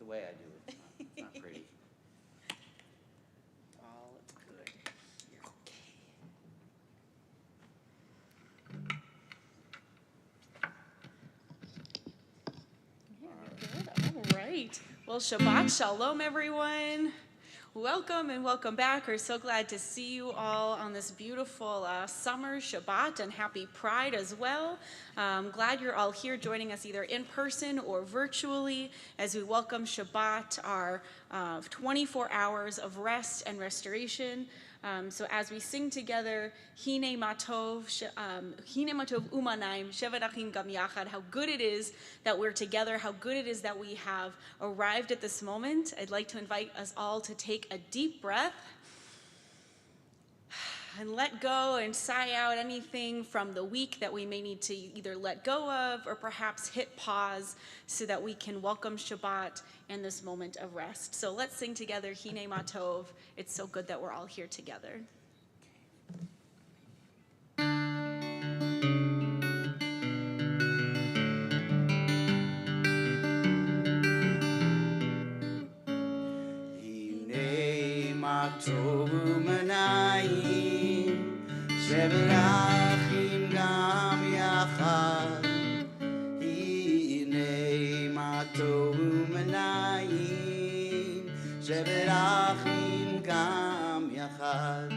the way I do it. It's not pretty. All good. Okay. All right. Well, Shabbat Shalom, everyone. Welcome and welcome back. We're so glad to see you all on this beautiful summer Shabbat, and happy Pride as well. Glad you're all here joining us either in person or virtually as we welcome Shabbat, our 24 hours of rest and restoration. So as we sing together, Hine Matov Umanaim, Shevet Achim Gam Yachad, how good it is that we're together, how good it is that we have arrived at this moment. I'd like to invite us all to take a deep breath and let go and sigh out anything from the week that we may need to either let go of or perhaps hit pause so that we can welcome Shabbat and this moment of rest. So let's sing together, Hine Matov. It's so good that we're all here together. Hine Matov Umanayim, Shevet Achim Gam Yachad. Hine Matov Umanayim, Shevet Achim Gam Yachad.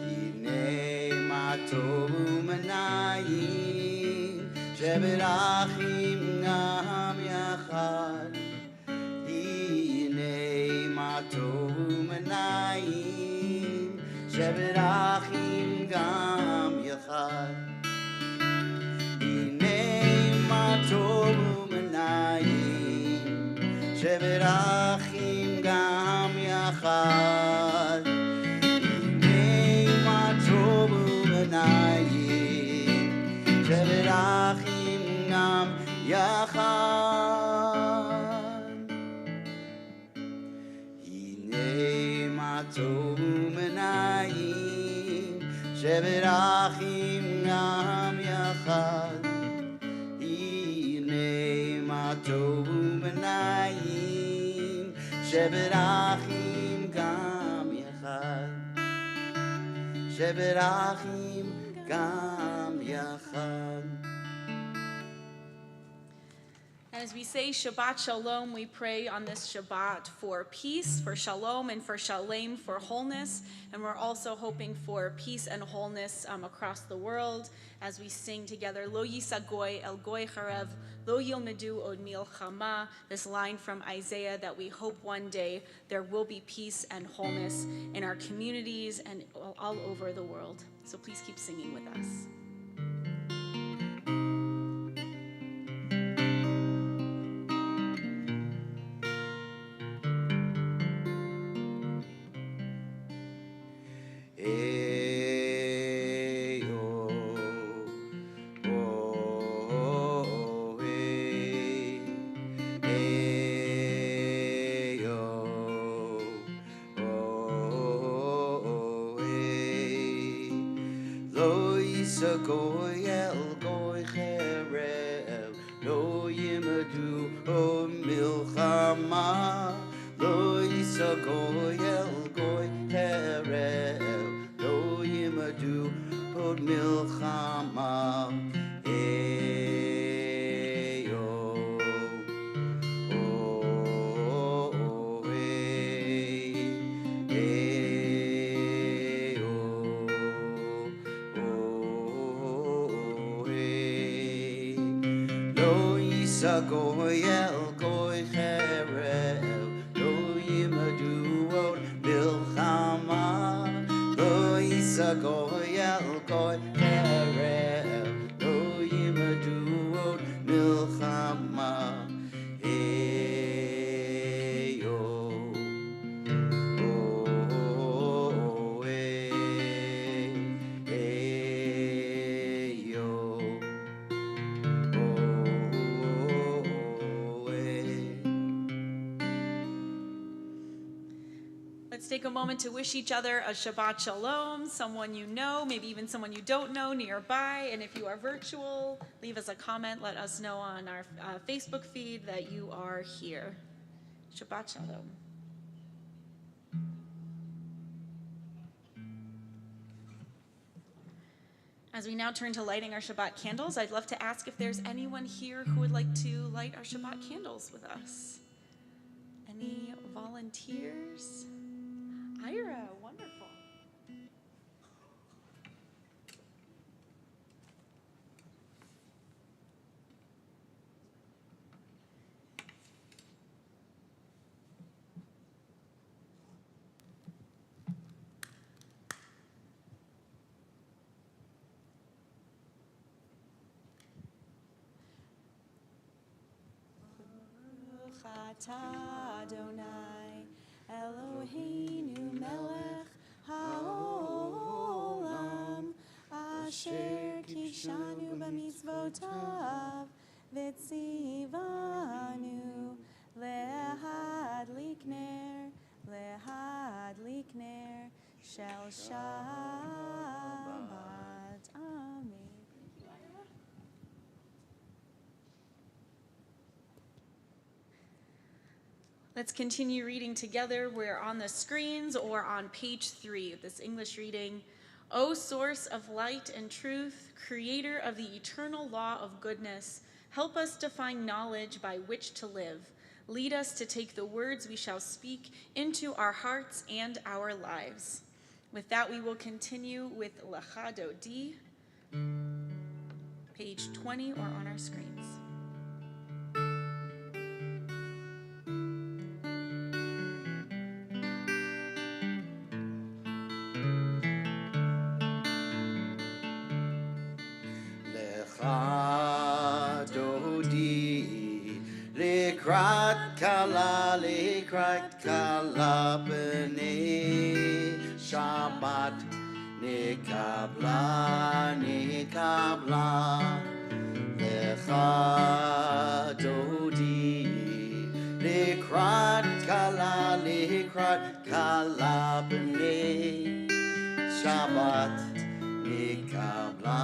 Hine Matov Umanayim, Shevet Achim Gam Yachad. Hine Matov Umanayim, Shevet Achim Gam Yachad. Hine Matov Umanayim, Shevet Achim Gam Yachad. Hine Matov Umanayim, Shevet Achim Gam Yachad. Hine Matov Umanayim, Shevet Achim Gam Yachad. Hine Matov Umanayim, Shevet Achim Gam Yachad. Shevet Achim Gam Yachad. As we say Shabbat Shalom, we pray on this Shabbat for peace, for shalom, and for shalem, for wholeness. And we're also hoping for peace and wholeness across the world as we sing together, Lo Yisa Goy El Goy Charev, Lo Yilmedu Od Milchama, this line from Isaiah that we hope one day there will be peace and wholeness in our communities and all over the world. So please keep singing with us. Goy el goy cherev, lo yimadu o milchama. Lo yisa goy el goy cherev, lo yimadu o milchama. Goy el goy cherev, lo yimadu od milchama. Lo yisa goy el goy cherev, lo yimadu od milchama. Let's take a moment to wish each other a Shabbat Shalom, someone you know, maybe even someone you don't know nearby. And if you are virtual, leave us a comment. Let us know on our Facebook feed that you are here. Shabbat Shalom. As we now turn to lighting our Shabbat candles, I'd love to ask if there's anyone here who would like to light our Shabbat candles with us. Any volunteers? Ira, wonderful. Adonai Eloheinu melech haolam asher kishanu b'mitzvotav v'tzivanu lehadlik ner shel Shabbat. Amen. Let's continue reading together. We're on the screens or on page 3 of this English reading. O source of light and truth, creator of the eternal law of goodness, help us to find knowledge by which to live. Lead us to take the words we shall speak into our hearts and our lives. With that, we will continue with Lecha Dodi, page 20 or on our screens. Likrat kala b'nei Shabbat nikabla lecha dodi likrat kala b'nei Shabbat nikabla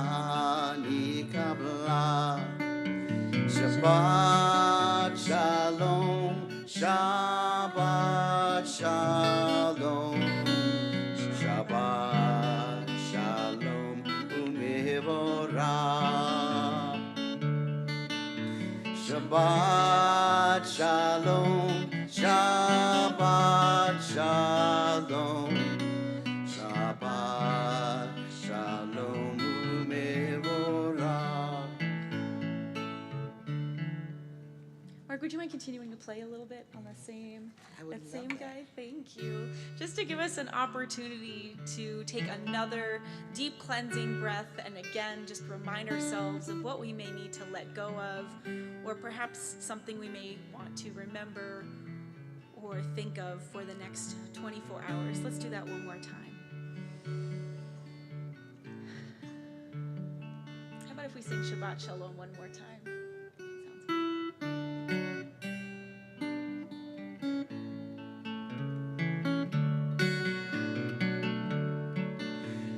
Shabbat Shalom, Shabbat Shalom, Shabbat Shalom, Umevorah. Shabbat Shalom, Shabbat Shalom, Shabbat Shalom, Umevorah. Mark, would you mind continuing to play a little bit on the same guy? Thank you. Just to give us an opportunity to take another deep cleansing breath and again just remind ourselves of what we may need to let go of, or perhaps something we may want to remember or think of for the next 24 hours. Let's do that one more time. How about if we sing Shabbat Shalom one more time?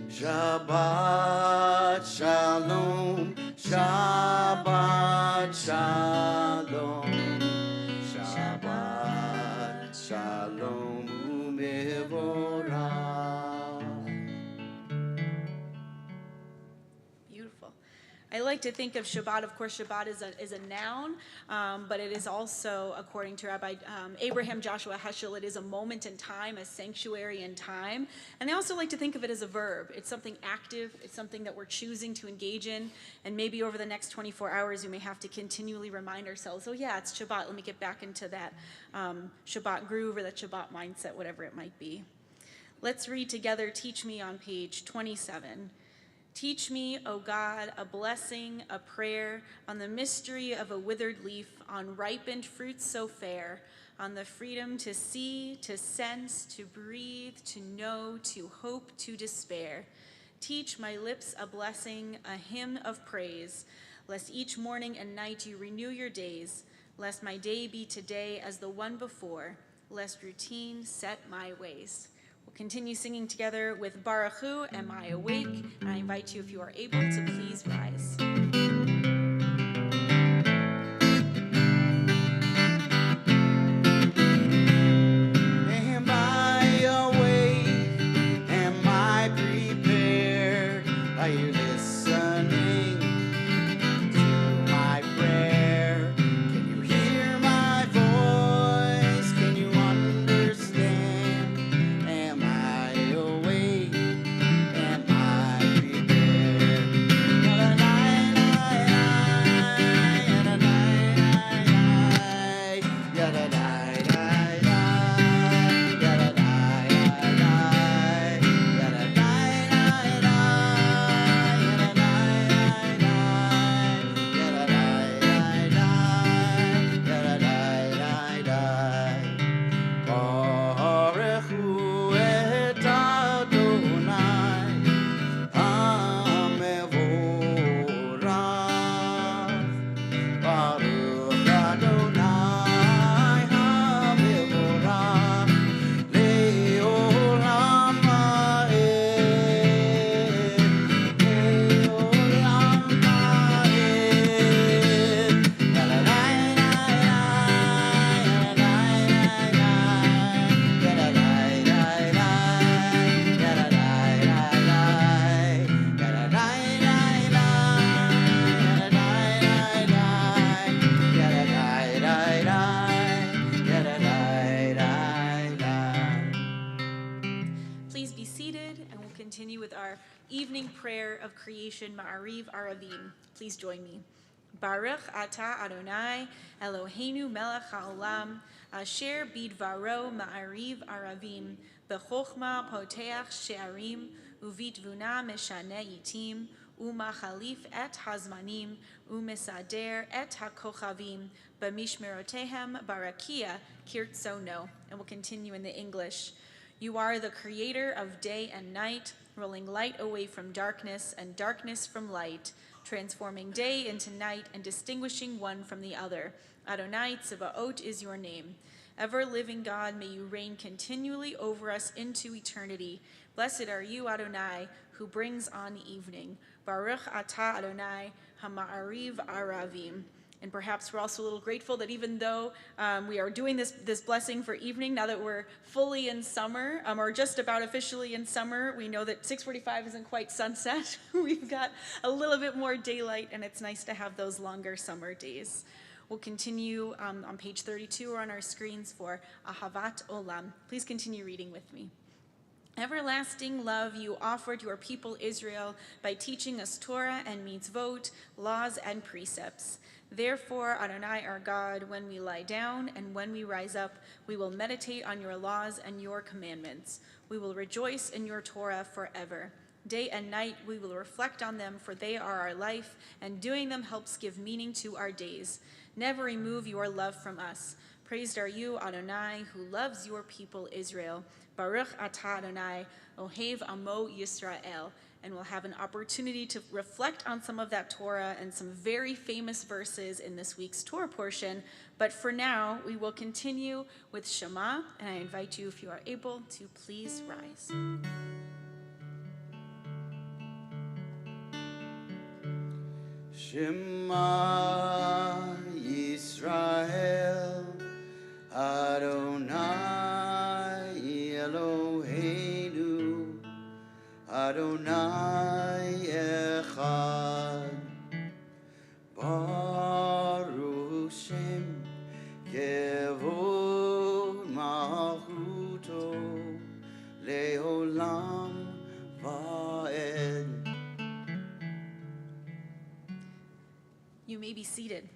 Shabbat Shalom, Shabbat Shalom, Shabbat Shalom Umevorah. Beautiful. I like to think of Shabbat, of course, Shabbat is a noun, but it is also, according to Rabbi Abraham Joshua Heschel, it is a moment in time, a sanctuary in time. And I also like to think of it as a verb. It's something active. It's something that we're choosing to engage in. And maybe over the next 24 hours, we may have to continually remind ourselves, oh yeah, it's Shabbat. Let me get back into that Shabbat groove or that Shabbat mindset, whatever it might be. Let's read together, Teach Me on page 27. Teach me, O God, a blessing, a prayer, on the mystery of a withered leaf, on ripened fruits so fair, on the freedom to see, to sense, to breathe, to know, to hope, to despair. Teach my lips a blessing, a hymn of praise, lest each morning and night you renew your days, lest my day be today as the one before, lest routine set my ways. We'll continue singing together with Baruch Hu, Am I Awake? And I invite you, if you are able, to please rise. Am I awake? Am I prepared? Are you listening to my prayer? Can you hear my voice? Can you understand? Am I awake? Am I prepared? Baruch Hu et Adonai HaMevorach. Baruch Adonai HaMevorach Le'olam Va'ed. Le'olam Va'ed. Please be seated, and we'll continue with our evening prayer of creation, Ma'ariv Aravim. Please join me. Baruch Atah Adonai Eloheinu melech haolam asher bidvaro Ma'ariv Aravim b'chochma poteach she'arim uvitvuna meshane yitim umachalif et hazmanim umesader et hakochavim b'mishmerotehem barakia kirtsono. And we'll continue in the English. You are the creator of day and night, rolling light away from darkness and darkness from light, transforming day into night and distinguishing one from the other. Adonai Tzebaot is your name. Ever-living God, may you reign continually over us into eternity. Blessed are you, Adonai, who brings on evening. Baruch atah Adonai HaMa'ariv Aravim. And perhaps we're also a little grateful that even though we are doing this blessing for evening, now that we're fully in summer, or just about officially in summer, we know that 6:45 isn't quite sunset. We've got a little bit more daylight, and it's nice to have those longer summer days. We'll continue on page 32 or on our screens for Ahavat Olam. Please continue reading with me. Everlasting love you offered your people Israel by teaching us Torah and mitzvot, laws and precepts. Therefore, Adonai our God, when we lie down and when we rise up, we will meditate on your laws and your commandments. We will rejoice in your Torah forever. Day and night we will reflect on them, for they are our life, and doing them helps give meaning to our days. Never remove your love from us. Praised are you, Adonai, who loves your people Israel. Baruch atah Adonai, Ohev Amo Yisrael. And we'll have an opportunity to reflect on some of that Torah and some very famous verses in this week's Torah portion. But for now, we will continue with Shema, and I invite you, if you are able, to please rise. Shema Yisrael Adonai Eloheinu Adonai Echad Baruch Shem Kevod Malchuto Leolam Va'ed. You may be seated.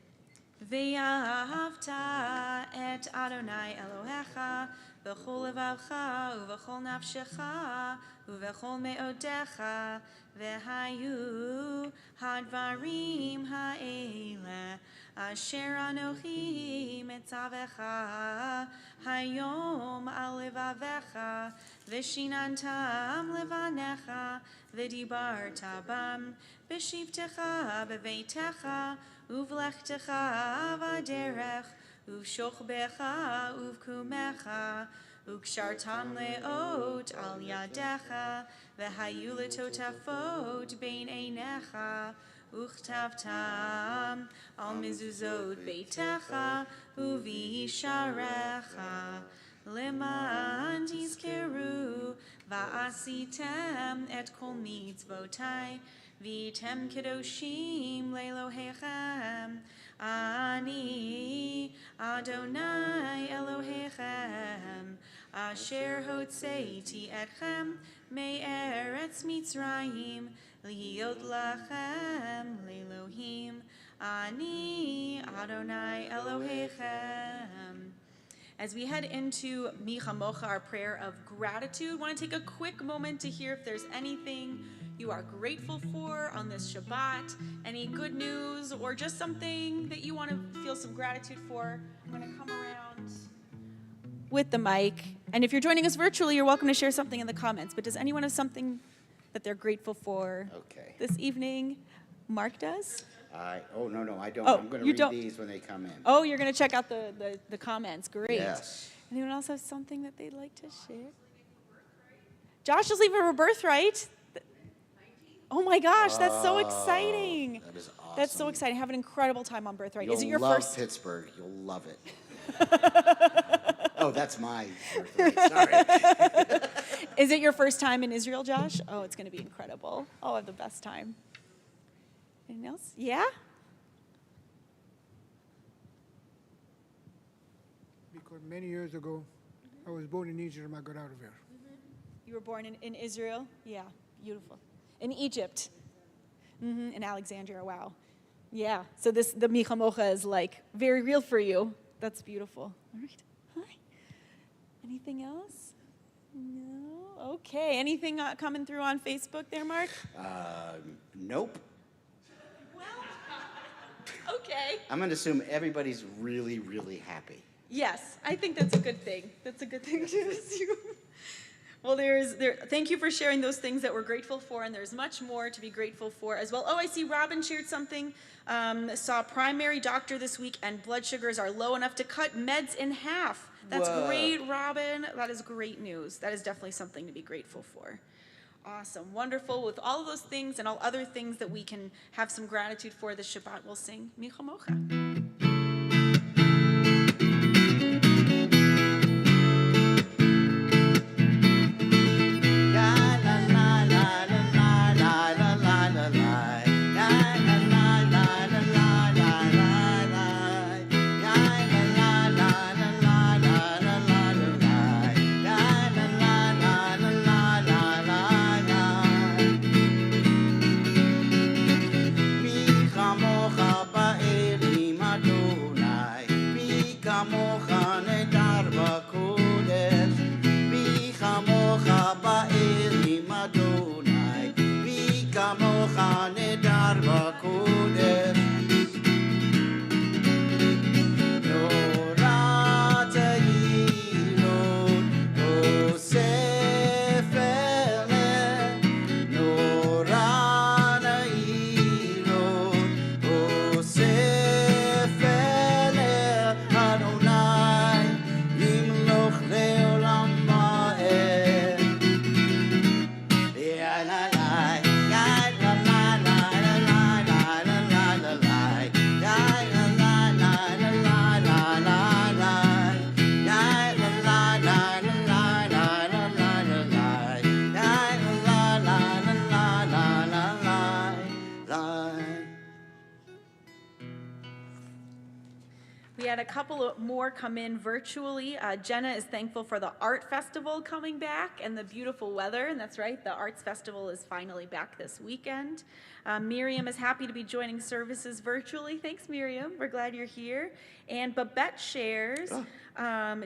Ve'ahavta et Adonai Elohecha v'chol levavcha uv'chol nafshecha uv'chol me'odecha v'hayu hadvarim ha'ele asher anochi metzavecha hayom al levavecha v'shinantam levanecha v'dibarta bam b'shivtecha b'veitecha uvlechtecha v'derech uvshochbecha uvkumecha, ukshartan leot al yadecha, v'hayu letotafot bein einecha, uchtavtam al mezuzot beitecha, uvisharecha, leman tizkeru, va'asitem et kol mitzvotai, v'tem kedoshim le'elohechem, ani Adonai Elohechem, asher hotzeiti etchem me'eretz Mitzrayim, liot lachem le'elohim, ani Adonai Elohechem. As we head into Mi Chamocha, our prayer of gratitude, I want to take a quick moment to hear if there's anything you are grateful for on this Shabbat, any good news, or just something that you want to feel some gratitude for. I'm going to come around with the mic. And if you're joining us virtually, you're welcome to share something in the comments. But does anyone have something that they're grateful for this evening? Mark does? No, I don't. Oh, I'm going to read these when they come in. Oh, you're going to check out the comments. Great. Yes. Anyone else have something that they'd like to share? Josh is leaving for birthright. Oh my gosh, that's so exciting. That is awesome. That's so exciting. Have an incredible time on birthright. You'll Is it your love first? Pittsburgh. You'll love it. Oh, that's my birthright. Sorry. Is it your first time in Israel, Josh? Oh, it's going to be incredible. Oh, I have the best time. Anything else? Yeah? Because many years ago, I was born in Egypt and I got out of here. You were born in Israel? Yeah, beautiful. In Egypt. In Alexandria, wow. Yeah, so the Mi Chamocha is like very real for you. That's beautiful. All right. Hi. Anything else? No? Okay. Anything coming through on Facebook there, Mark? Nope. Well, okay. I'm going to assume everybody's really, really happy. Yes, I think that's a good thing. That's a good thing to assume. Well, thank you for sharing those things that we're grateful for, and there's much more to be grateful for as well. Oh, I see Robin shared something. Saw a primary doctor this week, and blood sugars are low enough to cut meds in half. That's great, Robin. That is great news. That is definitely something to be grateful for. Awesome, wonderful. With all of those things and all other things that we can have some gratitude for this Shabbat, we'll sing Mi Chamocha. A couple more come in virtually. Jenna is thankful for the art festival coming back and the beautiful weather, and that's right, the arts festival is finally back this weekend. Miriam is happy to be joining services virtually. Thanks, Miriam. We're glad you're here. And Babette shares,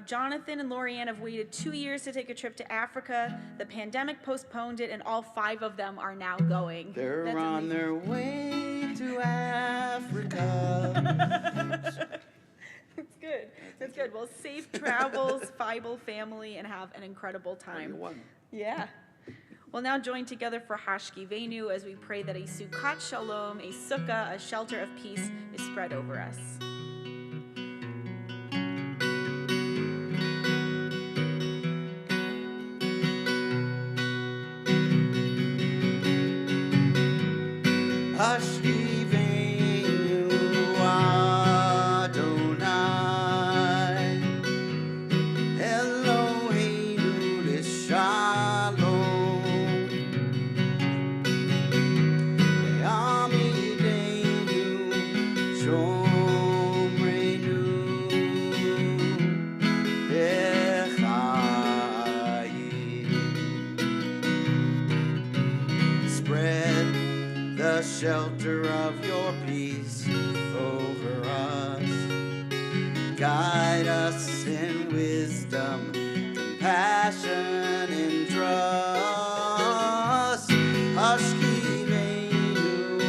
Jonathan and Lorianne have waited 2 years to take a trip to Africa. The pandemic postponed it, and all 5 of them are now going. They're on their way to Africa. That's good. That's good. Well, safe travels, Feibel family, and have an incredible time. Yeah. We'll now join together for Hashkivenu as we pray that a Sukkot Shalom, a sukkah, a shelter of peace, is spread over us. shelter of your peace over us. Guide us in wisdom, compassion, and trust. Hashkivenu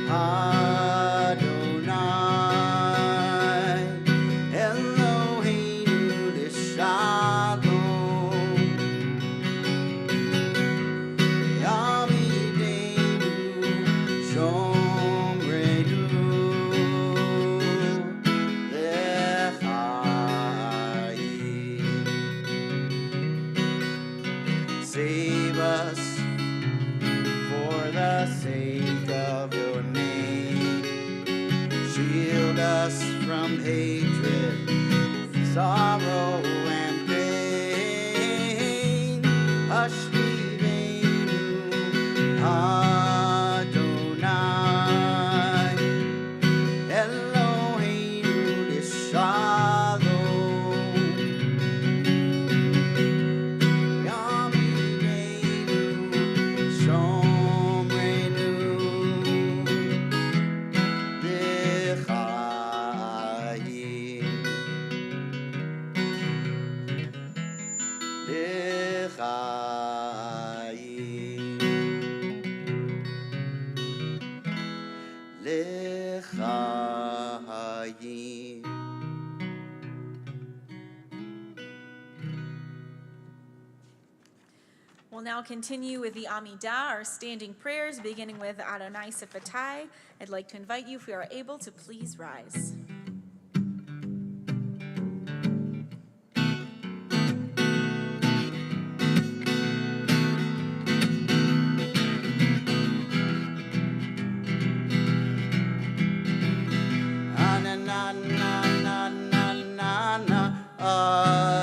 Adonai, Eloheinu L'Shalom, Yamidenu Shomrenu L'Chaim. Save us for the sake of your name. Shield us from hatred, sorrow, and pain. Hashivenu Adonai, Eloheinu L'Shalom, Yamidenu Shomrenu L'Chaim. We'll now continue with the Amidah, our standing prayers, beginning with Adonai Sifatai. I'd like to invite you, if you are able, to please rise.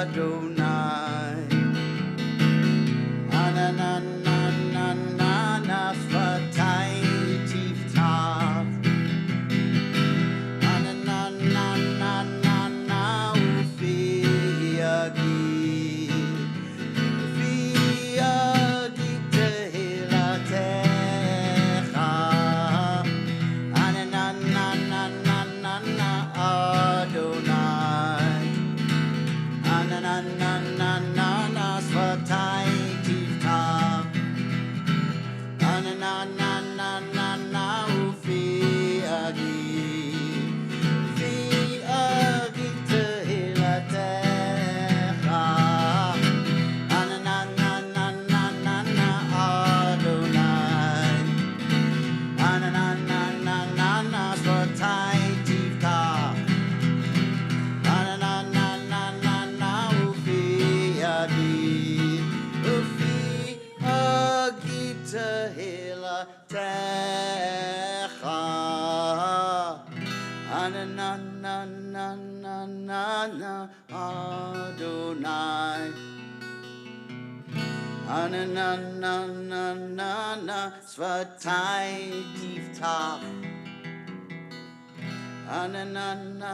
Adonai, Ananana Sfatai Tiftach, Ananana Ufi Yagi Tehilatecha, Ananana Adonai, Ananana Sfatai Tiftach, Ananana Ufi Yagi Tehilatecha, Ananana Adonai, Ananana Sfatai Tiftach, Ananana Ufi Tehilatecha, Ananana Adonai, Ananana Sfatai Tiftach, Ananana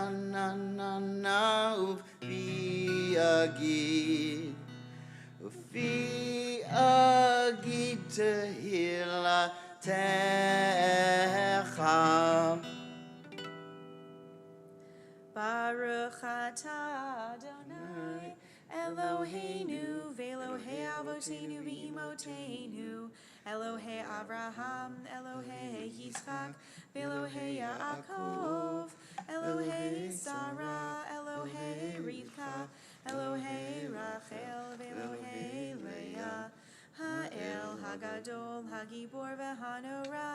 Ufi Yagi Tehilatecha. Baruch atah Adonai, Eloheinu, v'Elohei Avotenu v'Imotenu, Elohei Abraham, Elohei Yitzchak, v'Elohei Yaakov, Elohei Sarah, Elohei Rivka, Elohei Rachel, v'Elohei Leah, Ha'el Hagadol, Hagibor v'Hanora,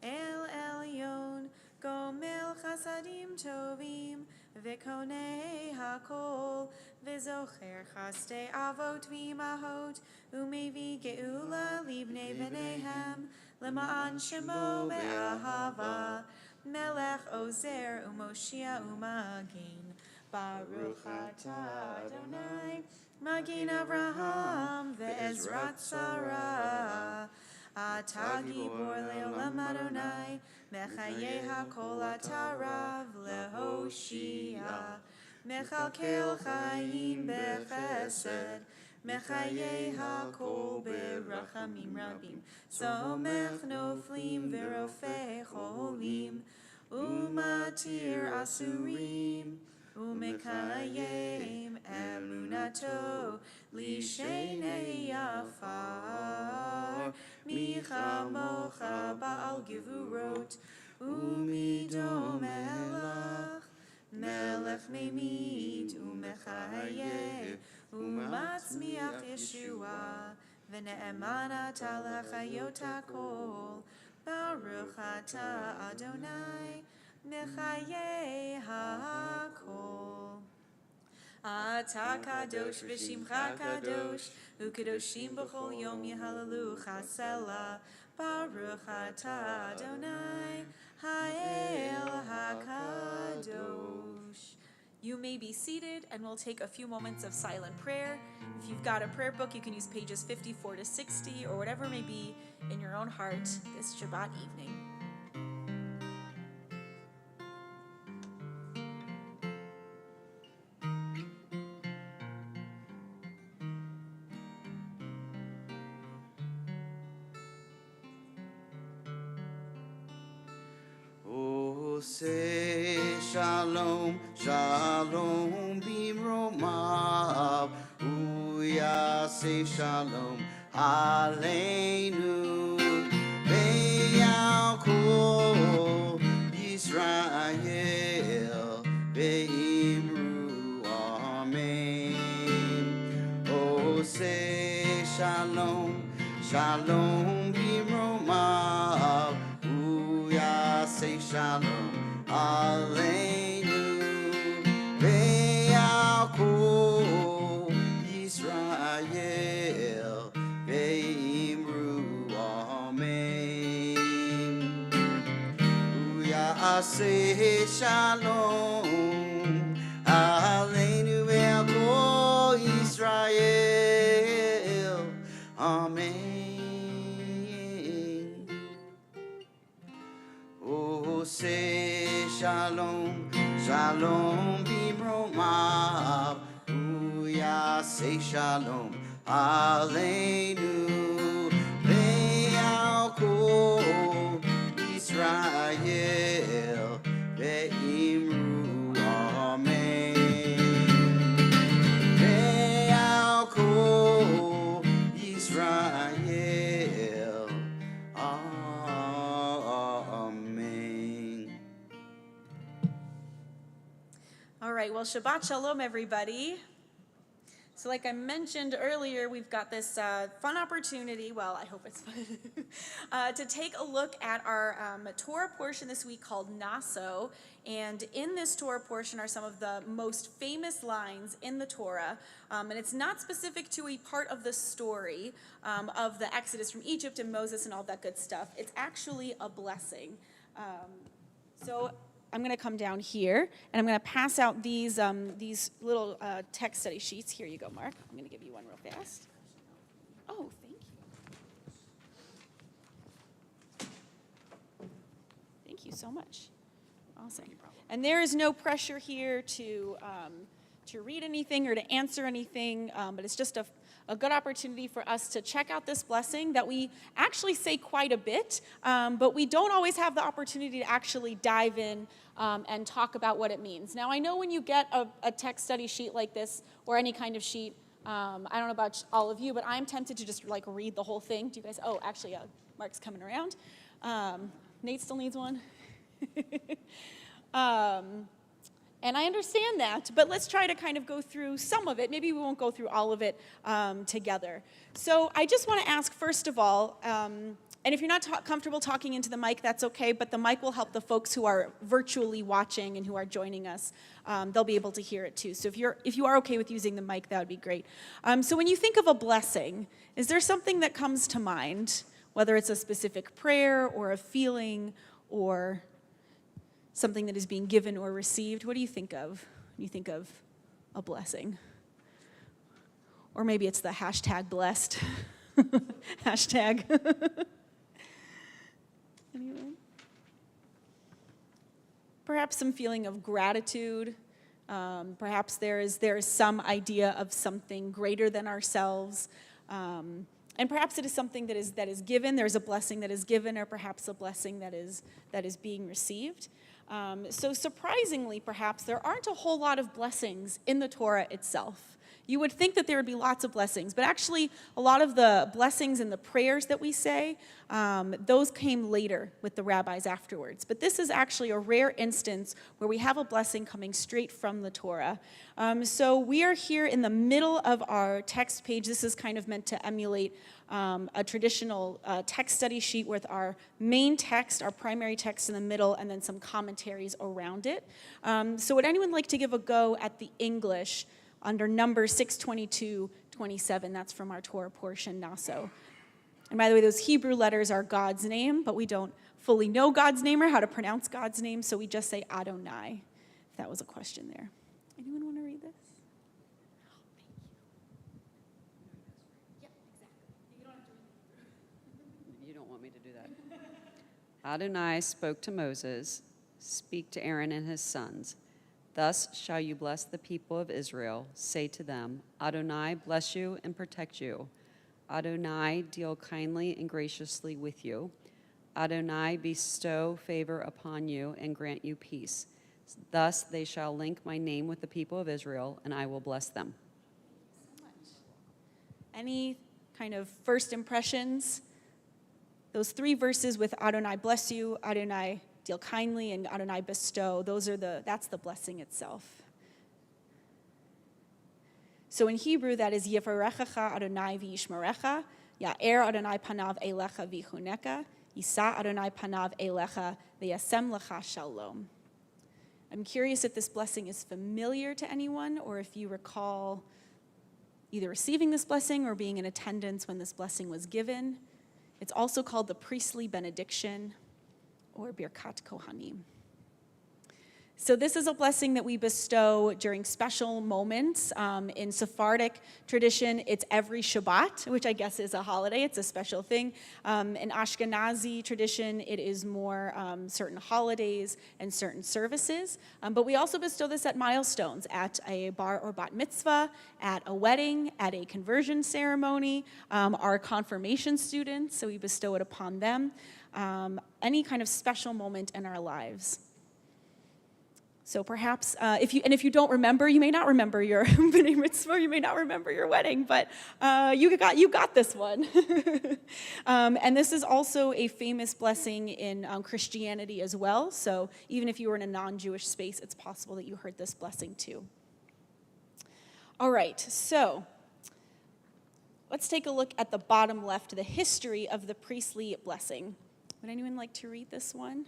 El Elyon, Gomel Chasadim Tovim, V'Konei Hakol, V'Zocher Chaste Avot V'Imahot, Umevi Geula Libnei V'Nehem, Lema'an Shemo Be'ahava, Melech Ozer Umoshia Umagin, Baruch atah Adonai, Magin Avraham, Ve'ezrat Sarah, Atah Gibor Le'olam Adonai, Mechaye HaKol Atarav Lehoshia, Mechalkel Chaim Bechesed, Mechaye hakol berachamim rabim, somech noflim verofeh cholim, umatir asurim, umekayem emunato lishenei afar, michamocha ba'al gevurot, umidom melech, melech memid umechayeh, umatzmiach Yeshua, v'ne'emana talachayot hakol, baruch ata Adonai, mechaye hakol. Ata kadosh v'shimcha kadosh, u'kadoshim b'chol yom yehalalu chasela, baruch ata Adonai, ha'el hakadosh. You may be seated, and we'll take a few moments of silent prayer. If you've got a prayer book, you can use pages 54 to 60, or whatever may be in your own heart this Shabbat evening. Say shalom, shalom bimromav. Uya say shalom, aleinu. Be'alkol Yisrael, be'imru amen. Oh, say shalom, shalom bimromav. Uya say shalom. Aleinu ve'alkol Yisrael ve'imru amen. Uyaseh shalom Aleinu ve'alkol Yisrael amen. Oh, say shalom, shalom bimromav. Uya say shalom, aleinu ve'alkol Yisrael ve'imru amen. Ve'alkol Yisrael amen. All right, well, Shabbat Shalom, everybody. So like I mentioned earlier, we've got this fun opportunity, well, I hope it's fun, to take a look at our Torah portion this week called Naso. And in this Torah portion are some of the most famous lines in the Torah. And it's not specific to a part of the story of the Exodus from Egypt and Moses and all that good stuff. It's actually a blessing. So I'm going to come down here, and I'm going to pass out these little text study sheets. Here you go, Mark. I'm going to give you one real fast. Oh, thank you. Thank you so much. Awesome. And there is no pressure here to read anything or to answer anything, but it's just a good opportunity for us to check out this blessing that we actually say quite a bit, but we don't always have the opportunity to actually dive in and talk about what it means. Now, I know when you get a text study sheet like this, or any kind of sheet, I don't know about all of you, but I'm tempted to just like read the whole thing. Do you guys, oh, actually, Mark's coming around. Nate still needs one. And I understand that, but let's try to kind of go through some of it. Maybe we won't go through all of it together. So I just want to ask, first of all, and if you're not comfortable talking into the mic, that's okay, but the mic will help the folks who are virtually watching and who are joining us. They'll be able to hear it too. So if you are okay with using the mic, that would be great. So when you think of a blessing, is there something that comes to mind, whether it's a specific prayer or a feeling or something that is being given or received? What do you think of when you think of a blessing? Or maybe it's the hashtag blessed. Hashtag. Anyone? Perhaps some feeling of gratitude Perhaps there is some idea of something greater than ourselves. And perhaps it is something that is given. There's a blessing that is given, or perhaps a blessing that is being received. So surprisingly, perhaps, there aren't a whole lot of blessings in the Torah itself. You would think that there would be lots of blessings, but actually a lot of the blessings and the prayers that we say, those came later with the rabbis afterwards. But this is actually a rare instance where we have a blessing coming straight from the Torah. So we are here in the middle of our text page. This is kind of meant to emulate a traditional text study sheet with our main text, our primary text in the middle, and then some commentaries around it. So would anyone like to give a go at the English under number 622-27? That's from our Torah portion, Naso. And by the way, those Hebrew letters are God's name, but we don't fully know God's name or how to pronounce God's name, so we just say Adonai, if that was a question there. Anyone want to read this? You don't want me to do that. Adonai spoke to Moses, "Speak to Aaron and his sons. Thus shall you bless the people of Israel. Say to them, Adonai bless you and protect you. Adonai deal kindly and graciously with you. Adonai bestow favor upon you and grant you peace. Thus they shall link my name with the people of Israel, and I will bless them." Any kind of first impressions? Those three verses with Adonai bless you, Adonai deal kindly, and Adonai bestow, that's the blessing itself. So in Hebrew, that is Yivarechecha Adonai v'yishmerecha, Ya'er Adonai panav elecha v'chuneka, Yisa Adonai panav elecha v'yasem lecha shalom. I'm curious if this blessing is familiar to anyone, or if you recall either receiving this blessing or being in attendance when this blessing was given. It's also called the priestly benediction, or Birkat Kohanim. So this is a blessing that we bestow during special moments. In Sephardic tradition, it's every Shabbat, which I guess is a holiday. It's a special thing. In Ashkenazi tradition, it is more certain holidays and certain services. But we also bestow this at milestones, at a bar or bat mitzvah, at a wedding, at a conversion ceremony, our confirmation students, so we bestow it upon them. Any kind of special moment in our lives. So perhaps, if you don't remember, you may not remember your b'nai mitzvah, you may not remember your wedding, but you got this one. And this is also a famous blessing in Christianity as well. So even if you were in a non-Jewish space, it's possible that you heard this blessing too. All right, so let's take a look at the bottom left, the history of the priestly blessing. Would anyone like to read this one?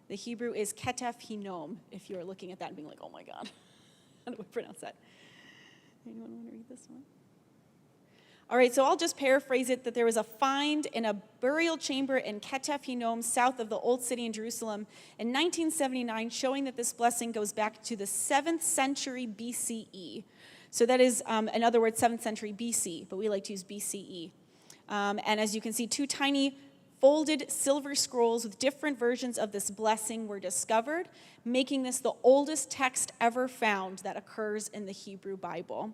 The Hebrew is ketef hinom, if you're looking at that and being like, oh my God, how do we pronounce that? Anyone want to read this one? All right, so I'll just paraphrase it, that there was a find in a burial chamber in Ketef Hinom, south of the Old City in Jerusalem, in 1979, showing that this blessing goes back to the 7th century BCE. So that is, in other words, 7th century BC, but we like to use BCE. And as you can see, two tiny folded silver scrolls with different versions of this blessing were discovered, making this the oldest text ever found that occurs in the Hebrew Bible.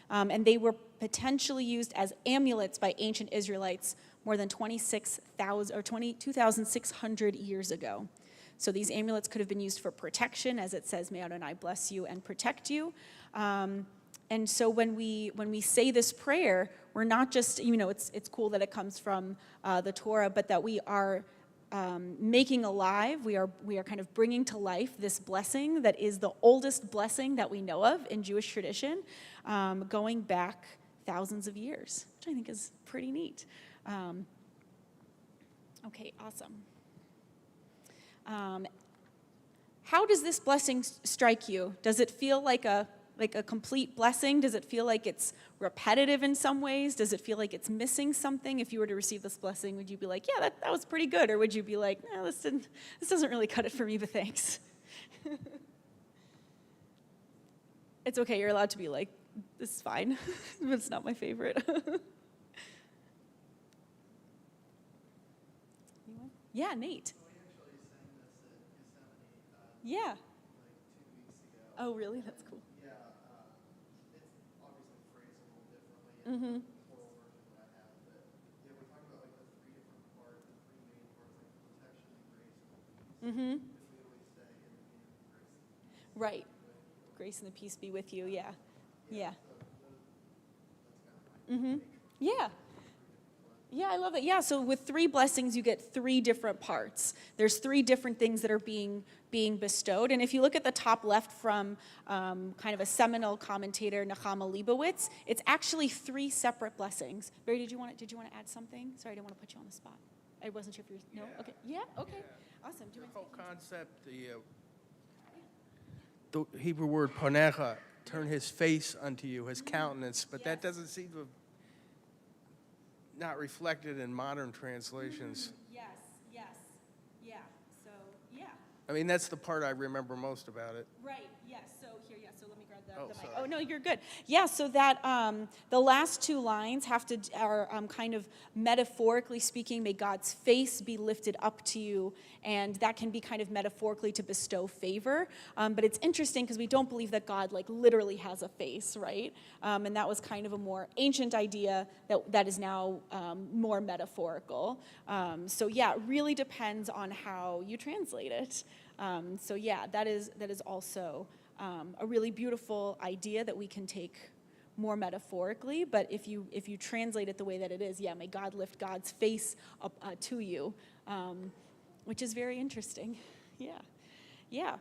And they were potentially used as amulets by ancient Israelites more than 2,600 years ago. So these amulets could have been used for protection, as it says, "May Adonai bless you and protect you." And so when we say this prayer, we're not just, it's cool that it comes from the Torah, but that we are making alive, we are kind of bringing to life this blessing that is the oldest blessing that we know of in Jewish tradition, going back thousands of years, which I think is pretty neat. Okay, awesome. How does this blessing strike you? Does it feel like a complete blessing? Does it feel like it's repetitive in some ways? Does it feel like it's missing something? If you were to receive this blessing, would you be like, yeah, that was pretty good? Or would you be like, no, this doesn't really cut it for me, but thanks. It's okay, you're allowed to be like, this is fine, but it's not my favorite. Yeah, Nate. We actually sang this at Yosemite Yeah. like 2 weeks ago. Oh, really? That's cool. Yeah, it's obviously phrased a little differently in the oral version that I have, but yeah, we talk about like the three different parts, the three main parts, like protection and grace, Mm-hmm. which we always say in the beginning of grace. Right. Grace and the peace be with you. Yeah. Yeah. Mm-hmm. Yeah. Yeah, I love that. Yeah, so with 3 blessings, you get 3 different parts. There's 3 different things that are being bestowed. And if you look at the top left from kind of a seminal commentator, Nechama Leibowitz, it's actually 3 separate blessings. Barry, did you want to add something? Sorry, I didn't want to put you on the spot. I wasn't sure if you were, no? Okay. Yeah, okay. Awesome. Do you The mind whole concept, the Hebrew word ponecha, turn his face unto you, his countenance, but that doesn't seem to have not reflected in modern translations. Yes, yeah. So, yeah. I mean, that's the part I remember most about it. Right, yes, so here, yeah, so let me grab Oh, the mic. sorry. Oh, no, you're good. Yeah, so that, the last 2 lines are kind of metaphorically speaking, may God's face be lifted up to you, and that can be kind of metaphorically to bestow favor, but it's interesting because we don't believe that God, like, literally has a face, right? And that was kind of a more ancient idea that is now more metaphorical. So yeah, it really depends on how you translate it. So yeah, that is also a really beautiful idea that we can take more metaphorically, but if you translate it the way that it is, yeah, may God lift God's face up to you, which is very interesting. Yeah.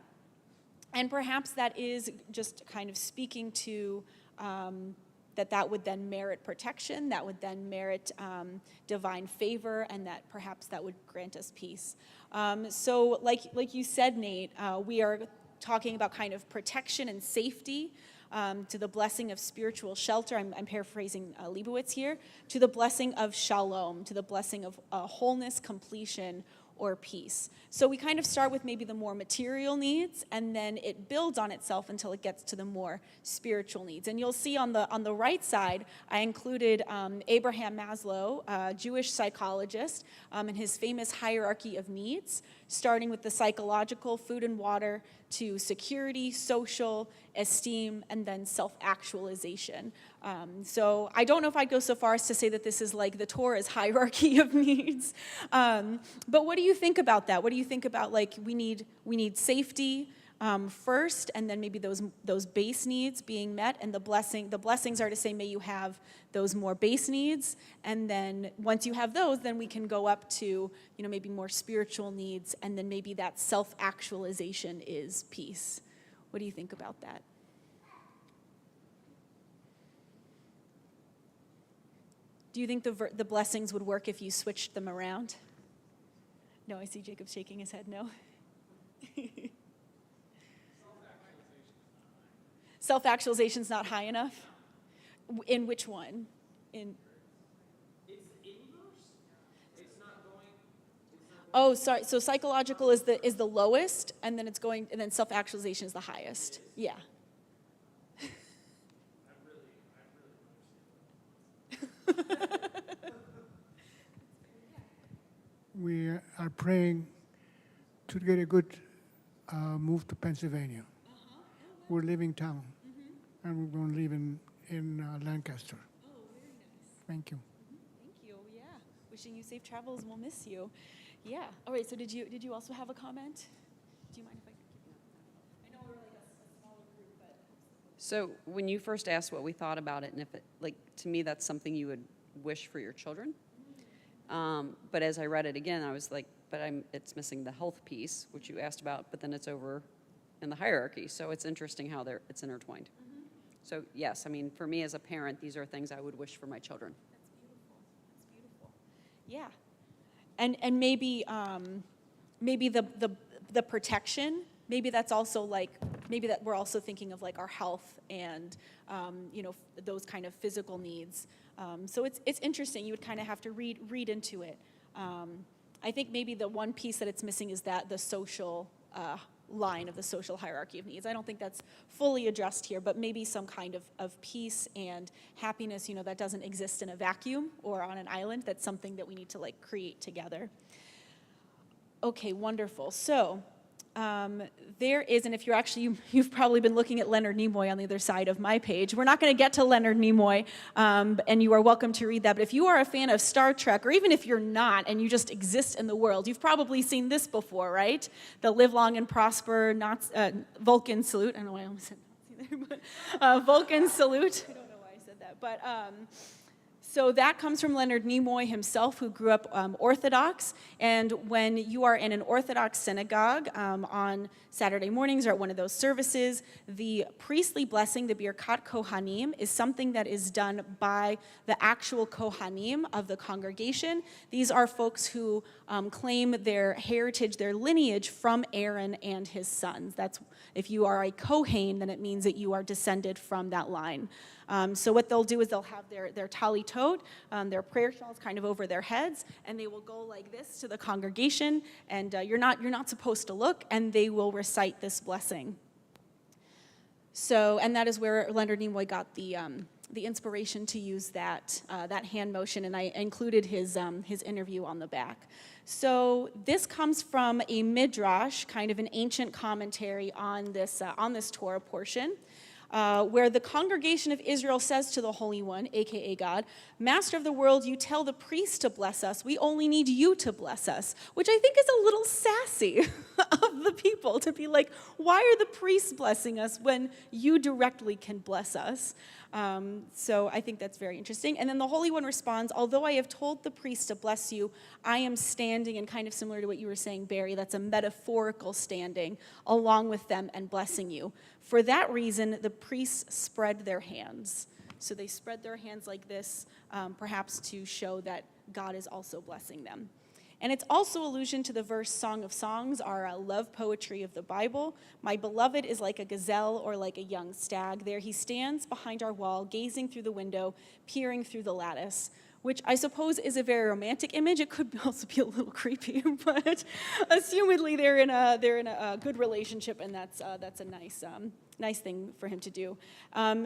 And perhaps that is just kind of speaking to that would then merit protection, that would then merit divine favor, and that perhaps that would grant us peace. So like you said, Nate, we are talking about kind of protection and safety, to the blessing of spiritual shelter. I'm paraphrasing Leibowitz here, to the blessing of shalom, to the blessing of wholeness, completion, or peace. So we kind of start with maybe the more material needs, and then it builds on itself until it gets to the more spiritual needs. And you'll see on the right side, I included Abraham Maslow, a Jewish psychologist, and his famous hierarchy of needs, starting with the psychological, food and water, to security, social, esteem, and then self-actualization. So I don't know if I'd go so far as to say that this is like the Torah's hierarchy of needs. But what do you think about that? What do you think about, like, we need safety first, and then maybe those base needs being met, and the blessings are to say, may you have those more base needs, and then once you have those, then we can go up to, maybe more spiritual needs, and then maybe that self-actualization is peace. What do you think about that? Do you think the blessings would work if you switched them around? No, I see Jacob shaking his head, no. Self-actualization's not high enough? In which one? It's inverse. It's not going. Oh, sorry. So psychological is the lowest, and then and then self-actualization is the highest. Yeah. We are praying to get a good move to Pennsylvania. We're leaving town, and we're going to live in Lancaster. Oh, very nice. Thank you. Thank you. Yeah. Wishing you safe travels. We'll miss you. Yeah. All right. So did you also have a comment? Do you mind if I keep? I know we're like a smaller group, but. So when you first asked what we thought about it, and if it, like, to me, that's something you would wish for your children. But as I read it again, I was like, it's missing the health piece, which you asked about, but then it's over in the hierarchy. So it's interesting how it's intertwined. Mm-hmm. So yes, I mean, for me as a parent, these are things I would wish for my children. That's beautiful. Yeah. And maybe the protection, maybe that's also like, maybe that we're also thinking of like our health and, those kind of physical needs. So it's interesting. You would kind of have to read into it. I think maybe the one piece that it's missing is that the social line of the social hierarchy of needs. I don't think that's fully addressed here, but maybe some kind of peace and happiness, that doesn't exist in a vacuum or on an island. That's something that we need to like create together. Okay, wonderful. So there is, and if you're actually, you've probably been looking at Leonard Nimoy on the other side of my page. We're not going to get to Leonard Nimoy, and you are welcome to read that. But if you are a fan of Star Trek, or even if you're not and you just exist in the world, you've probably seen this before, right? The live long and prosper Vulcan salute. I don't know why I almost said Nazi there, but Vulcan salute. I don't know why I said that, but so that comes from Leonard Nimoy himself, who grew up Orthodox. And when you are in an Orthodox synagogue on Saturday mornings or at one of those services, the priestly blessing, the Birkat Kohanim, is something that is done by the actual Kohanim of the congregation. These are folks who claim their heritage, their lineage from Aaron and his sons. That's, if you are a Kohen, then it means that you are descended from that line. So what they'll do is they'll have their tali tot, their prayer shawls kind of over their heads, and they will go like this to the congregation, and you're not supposed to look, and they will recite this blessing. So, and that is where Leonard Nimoy got the inspiration to use that hand motion, and I included his interview on the back. So this comes from a midrash, kind of an ancient commentary on this Torah portion. Where the congregation of Israel says to the Holy One, aka God, Master of the world, you tell the priest to bless us. We only need you to bless us, which I think is a little sassy of the people to be like, why are the priests blessing us when you directly can bless us? So I think that's very interesting. And then the Holy One responds, although I have told the priest to bless you, I am standing, and kind of similar to what you were saying, Barry, that's a metaphorical standing along with them and blessing you. For that reason, the priests spread their hands. So they spread their hands like this, perhaps to show that God is also blessing them. And it's also allusion to the verse Song of Songs, our love poetry of the Bible. My beloved is like a gazelle or like a young stag. There he stands behind our wall, gazing through the window, peering through the lattice, which I suppose is a very romantic image. It could also be a little creepy, but assumedly they're in a good relationship, and that's a nice thing for him to do.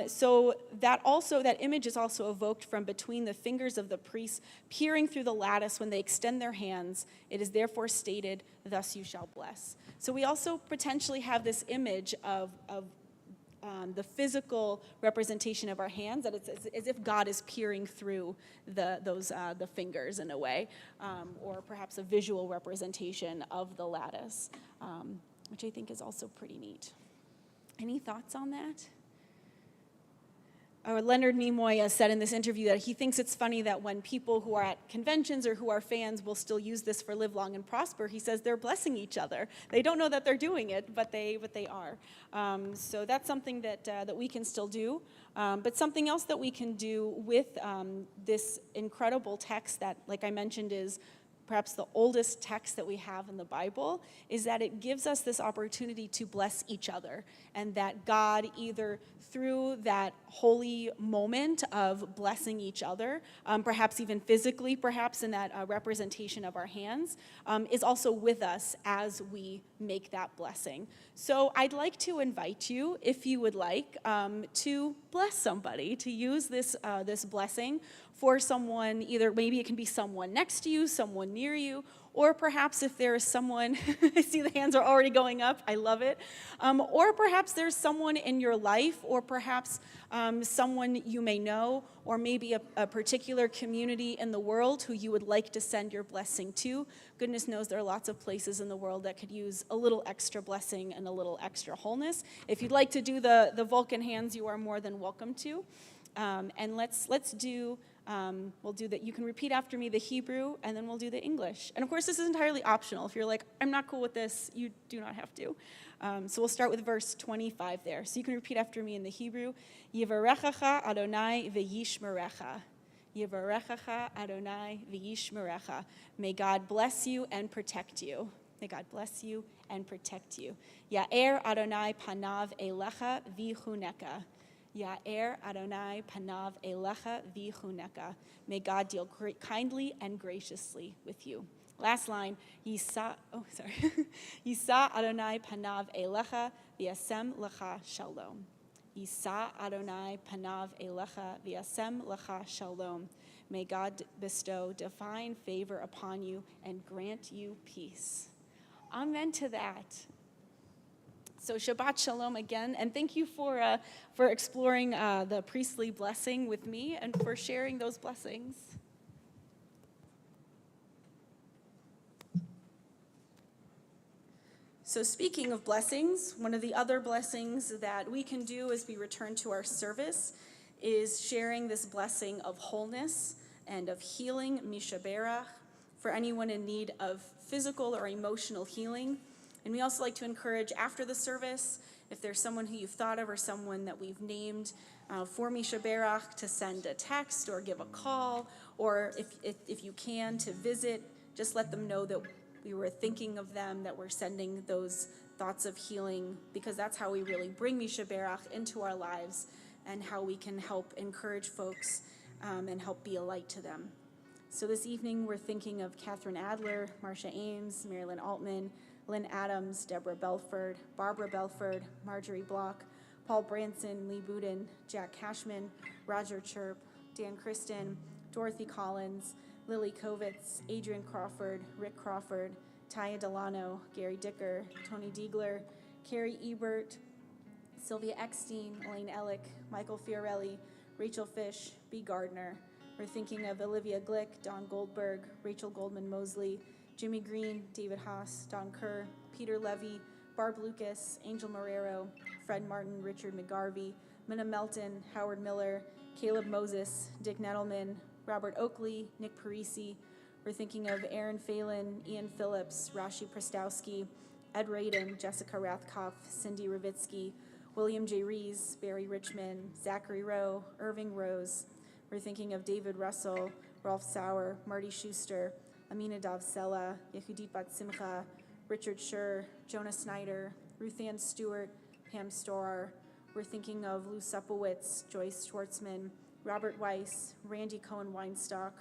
So that image is also evoked from between the fingers of the priests peering through the lattice when they extend their hands. It is therefore stated, thus you shall bless. So we also potentially have this image of the physical representation of our hands, that it's as if God is peering through the fingers in a way, or perhaps a visual representation of the lattice, which I think is also pretty neat. Any thoughts on that? Or Leonard Nimoy said in this interview that he thinks it's funny that when people who are at conventions or who are fans will still use this for live long and prosper, he says they're blessing each other. They don't know that they're doing it, but they are. So that's something that we can still do. But something else that we can do with this incredible text that, like I mentioned, is perhaps the oldest text that we have in the Bible, is that it gives us this opportunity to bless each other, and that God, either through that holy moment of blessing each other, perhaps even physically, perhaps in that representation of our hands, is also with us as we make that blessing. So I'd like to invite you, if you would like, to bless somebody, to use this blessing for someone. Either maybe it can be someone next to you, someone near you, or perhaps if there is someone, I see the hands are already going up, I love it, or perhaps there's someone in your life, or perhaps someone you may know, or maybe a particular community in the world who you would like to send your blessing to. Goodness knows there are lots of places in the world that could use a little extra blessing and a little extra wholeness. If you'd like to do the Vulcan hands, you are more than welcome to. And let's do, we'll do that. You can repeat after me the Hebrew, and then we'll do the English. And of course, this is entirely optional. If you're like, I'm not cool with this, you do not have to. So we'll start with verse 25 there. So you can repeat after me in the Hebrew. Yivarechacha Adonai v'yishmerecha. Yivarechacha Adonai v'yishmerecha. May God bless you and protect you. May God bless you and protect you. Ya'er Adonai panav elecha v'chuneka. Ya'er Adonai panav elecha v'chuneka. May God deal kindly and graciously with you. Last line, Yisa Adonai panav elecha v'yasem lecha shalom. Yisa Adonai panav elecha v'yasem lecha shalom. May God bestow divine favor upon you and grant you peace. Amen to that. So Shabbat Shalom again, and thank you for exploring the priestly blessing with me and for sharing those blessings. So speaking of blessings, one of the other blessings that we can do as we return to our service is sharing this blessing of wholeness and of healing, mishaberach, for anyone in need of physical or emotional healing. And we also like to encourage after the service, if there's someone who you've thought of or someone that we've named for mishaberach, to send a text or give a call, or if you can, to visit, just let them know that we were thinking of them, that we're sending those thoughts of healing, because that's how we really bring mishaberach into our lives and how we can help encourage folks and help be a light to them. So this evening we're thinking of Catherine Adler, Marcia Ames, Marilyn Altman, Lynn Adams, Deborah Belford, Barbara Belford, Marjorie Block, Paul Branson, Lee Budin, Jack Cashman, Roger Chirp, Dan Kristen, Dorothy Collins, Lily Kovitz, Adrian Crawford, Rick Crawford, Taya Delano, Gary Dicker, Tony Diegler, Carrie Ebert, Sylvia Eckstein, Elaine Ellick, Michael Fiorelli, Rachel Fish, B. Gardner. We're thinking of Olivia Glick, Don Goldberg, Rachel Goldman Mosley, Jimmy Green, David Haas, Don Kerr, Peter Levy, Barb Lucas, Angel Marrero, Fred Martin, Richard McGarvey, Minna Melton, Howard Miller, Caleb Moses, Dick Nettleman, Robert Oakley, Nick Parisi. We're thinking of Aaron Phelan, Ian Phillips, Rashi Prostowski, Ed Radin, Jessica Rathkoff, Cindy Ravitsky, William J. Rees, Barry Richmond, Zachary Rowe, Irving Rose. We're thinking of David Russell, Rolf Sauer, Marty Schuster, Amina Davsela, Yehudit Bat Simcha, Richard Schur, Jonah Snyder, Ruth Ann Stewart, Pam Storer. We're thinking of Lou Supowitz, Joyce Schwartzman, Robert Weiss, Randy Cohen-Weinstock,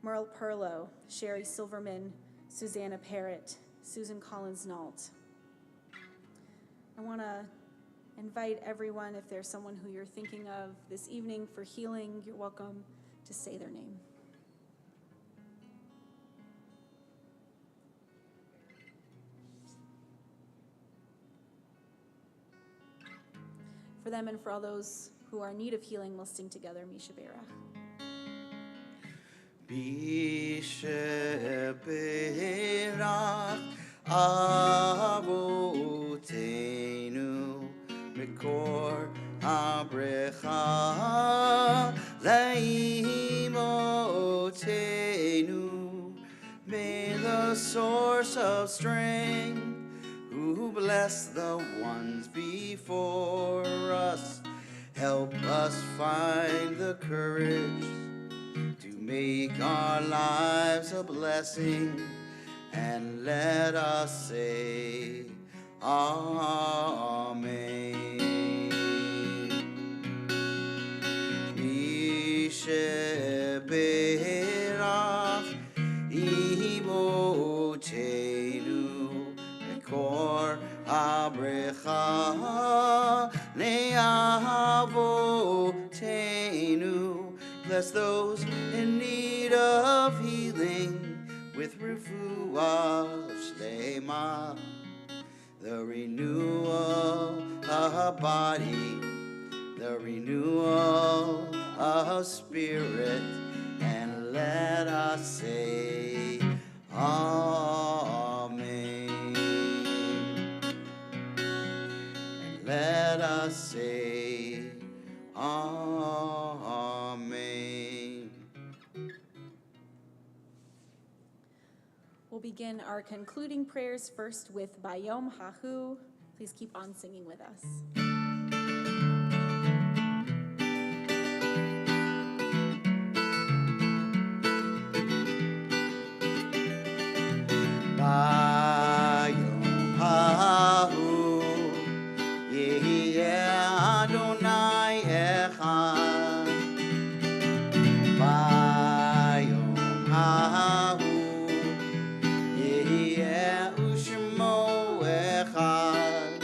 Merle Perlow, Sherry Silverman, Susanna Parrott, Susan Collins-Nault. I want to invite everyone, if there's someone who you're thinking of this evening for healing, you're welcome to say their name. For them and for all those who are in need of healing, we'll sing together mishaberach. Mishaberach Avotenu Mikor Abrecha Laimotenu. May the source of strength, who bless the ones before us, help us find the courage to make our lives a blessing, and let us say Amen. Mishaberach Imotenu Ekor Abrecha Le'avotenu. Bless those in need of healing with refuah shlema, the renewal of body, the renewal of spirit, and let us say Amen. And let us say Amen. We'll begin our concluding prayers first with Bayom Hahu. Please keep on singing with us. Bayom Hahu Yeh Adonai Echad. Bayom Hahu Yeh Ushmo Echad.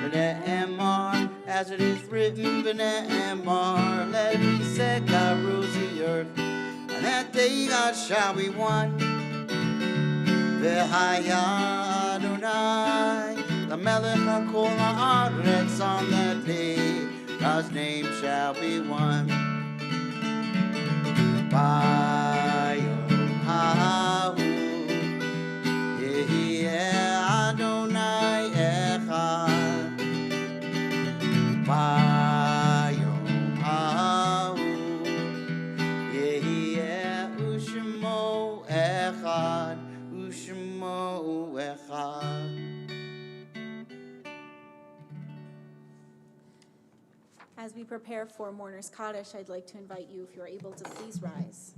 V'ne'emar, as it is written, V'ne'emar, let it be said, God rules the earth, and that day God shall be one. V'haya Adonai the Melech HaKol Haaretz on that day. God's name shall be one. Bayom Hahu, Yehieh Adonai Echad. Bayom Hahu, Yehieh Ushmo Echad, Ushmo Echad. As we prepare for Mourner's Kaddish, I'd like to invite you, if you're able to, please rise.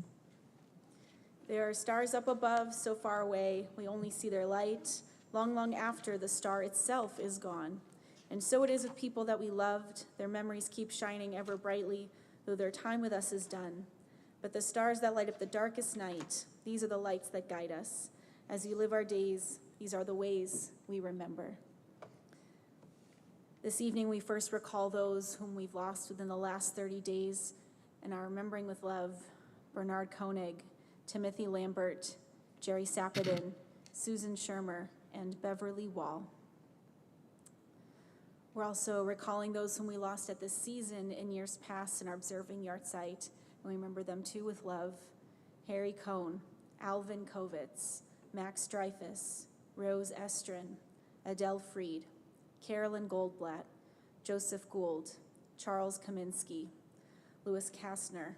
There are stars up above, so far away, we only see their light, long, long after the star itself is gone. And so it is with people that we loved. Their memories keep shining ever brightly, though their time with us is done. But the stars that light up the darkest night, these are the lights that guide us. As we live our days, these are the ways we remember. This evening, we first recall those whom we've lost within the last 30 days and are remembering with love Bernard Koenig, Timothy Lambert, Jerry Sappadin, Susan Shermer, and Beverly Wall. We're also recalling those whom we lost at this season in years past and are observing Yahrzeit, and we remember them too with love. Harry Cohn, Alvin Kovitz, Max Dreyfus, Rose Estrin, Adele Freed, Carolyn Goldblatt, Joseph Gould, Charles Kaminsky, Louis Kastner,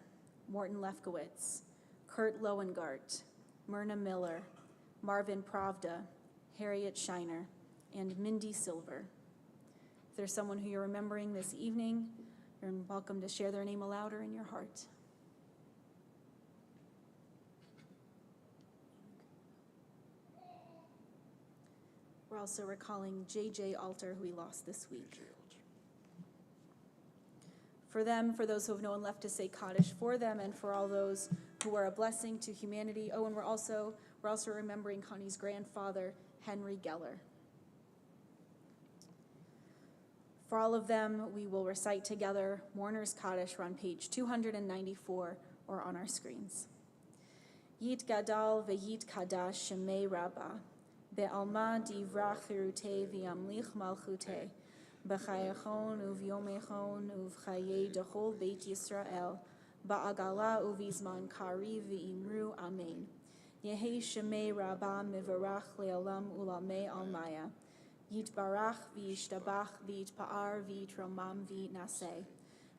Morton Lefkowitz, Kurt Loengart, Myrna Miller, Marvin Pravda, Harriet Shiner, and Mindy Silver. If there's someone who you're remembering this evening, you're welcome to share their name aloud or in your heart. We're also recalling J.J. Alter, who we lost this week. For them, for those who have no one left to say Kaddish for them, and for all those who are a blessing to humanity. Oh, and we're also remembering Connie's grandfather, Henry Geller. For all of them, we will recite together Mourner's Kaddish. We're on page 294 or on our screens. Yit Gadal ve'yit Kadash Shemei Rabbah. Be'alma divrach chirutei v'yamlich malchutei. B'chayachon uv'yomechon uv'chayei dechol Beit Yisrael. Ba'agala uv'izman kari v'imru amen. Yehei shemei rabbah mivarach le'olam ulamei almaya. Yitbarach v'yishtabach v'yitpa'ar v'yitramam v'yitnaseh.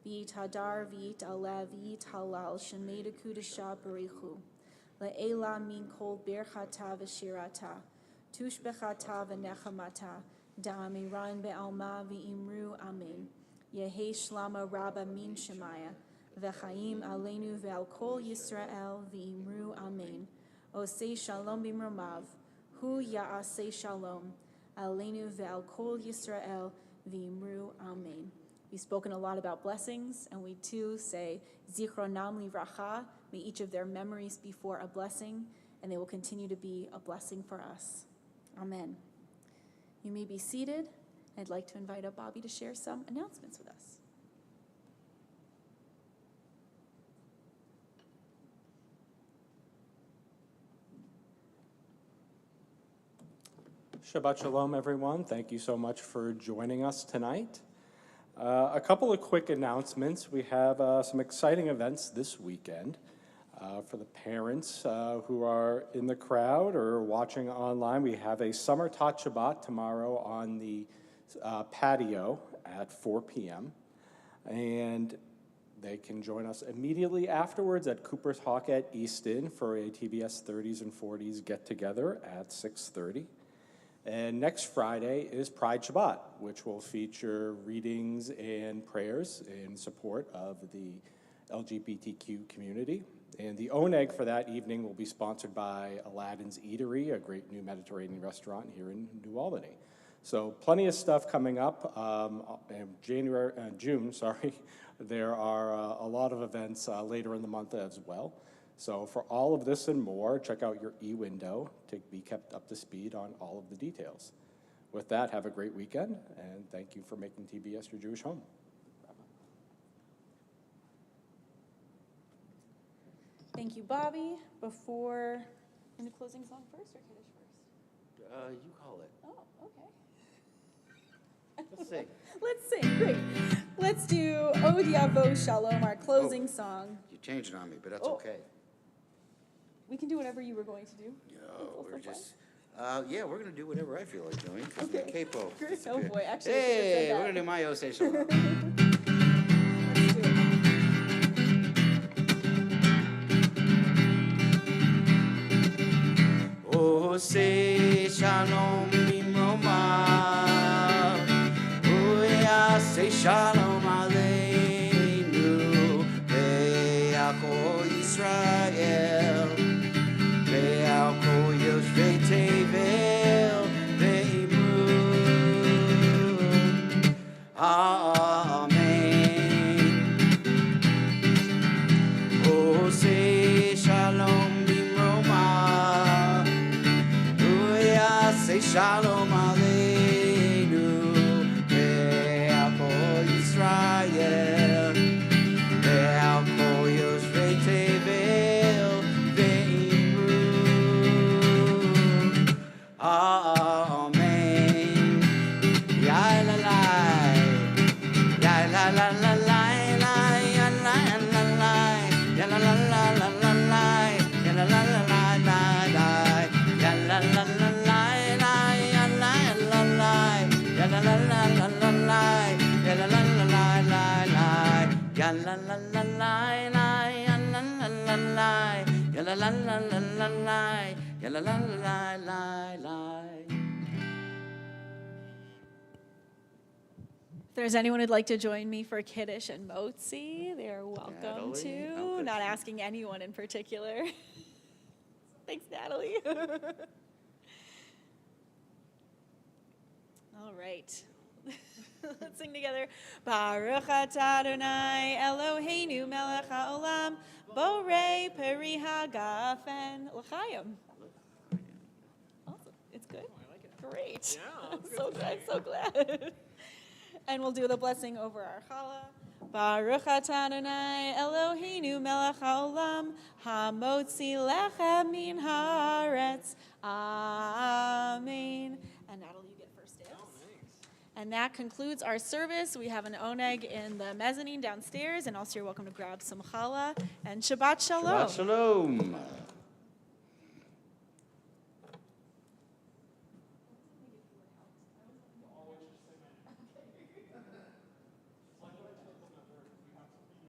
V'yithadar v'yitalev v'yithalal shemei dekudesha barichu. Le'ela min kol birchata v'shirata. Tushbechata v'nechamata, da'amiran be'alma v'imru amen. Yehi shlama rabba min shemaya, v'chaim aleinu ve'al kol Yisrael v'imru amen. Osei shalom b'mromav, hu ya'asei shalom, aleinu ve'al kol Yisrael v'imru amen. We've spoken a lot about blessings, and we too say, zichronam livracha, may each of their memories be for a blessing, and they will continue to be a blessing for us. Amen. You may be seated. I'd like to invite up Bobby to share some announcements with us. Shabbat Shalom, everyone. Thank you so much for joining us tonight. A couple of quick announcements. We have some exciting events this weekend. For the parents who are in the crowd or watching online, we have a Summer Tot Shabbat tomorrow on the patio at 4 p.m. And they can join us immediately afterwards at Cooper's Hawk at Easton for a TBS 30s and 40s get-together at 6:30. And next Friday is Pride Shabbat, which will feature readings and prayers in support of the LGBTQ community. And the oneg for that evening will be sponsored by Aladdin's Eatery, a great new Mediterranean restaurant here in New Albany. So plenty of stuff coming up. In June, there are a lot of events later in the month as well. So for all of this and more, check out your e-window to be kept up to speed on all of the details. With that, have a great weekend, and thank you for making TBS your Jewish home. Thank you, Bobby. Before, in the closing song first or Kaddish first? You call it. Oh, okay. Let's sing. Let's sing. Great. Let's do Od Yavo Shalom, our closing song. You changed it on me, but that's Oh. okay. We can do whatever you were going to do. No, we're just, yeah, we're gonna do whatever I feel like doing, because my Okay. capo. Great. Oh disappeared. boy, actually, I should have Hey, said we're that. gonna do my Ose Shalom. Let's do it. Ose Shalom Bimroma. Ose Shalom Aleinu. Be'ako Yisrael. Be'ako Yoshvei Tevel. Be'imru. Amen. Ose Shalom Bimroma. Say Shalom Aleinu, Be'al Yisrael, Be'al Yoshvei Tevel, Be'imru. Amen. Ya la la, ya la la la la, ya la la la, ya la la la la la, ya la la la la la, ya la la la la. La la la la la la, la la la la la la, la la la la la, la la la la la, la la la la la la, la la la la la. If there's anyone who'd like to join me for Kiddush and Motzi, they're welcome Natalie? to. Oh, good. Not asking anyone in particular. Thanks, Natalie. All right. Let's sing together. Baruch atah Adonai Eloheinu melech haolam borei peri hagafen l'chaim. Awesome. It's good? I like it. Great. Yeah. I'm so glad. And we'll do the blessing over our challah. Baruch atah Adonai Eloheinu melech haolam hamotzi lechem min haaretz. Amen. And Natalie, you get first dibs. And that concludes our service. We have an oneg in the mezzanine downstairs, and also you're welcome to grab some challah. And Shabbat Shalom. Shabbat Shalom.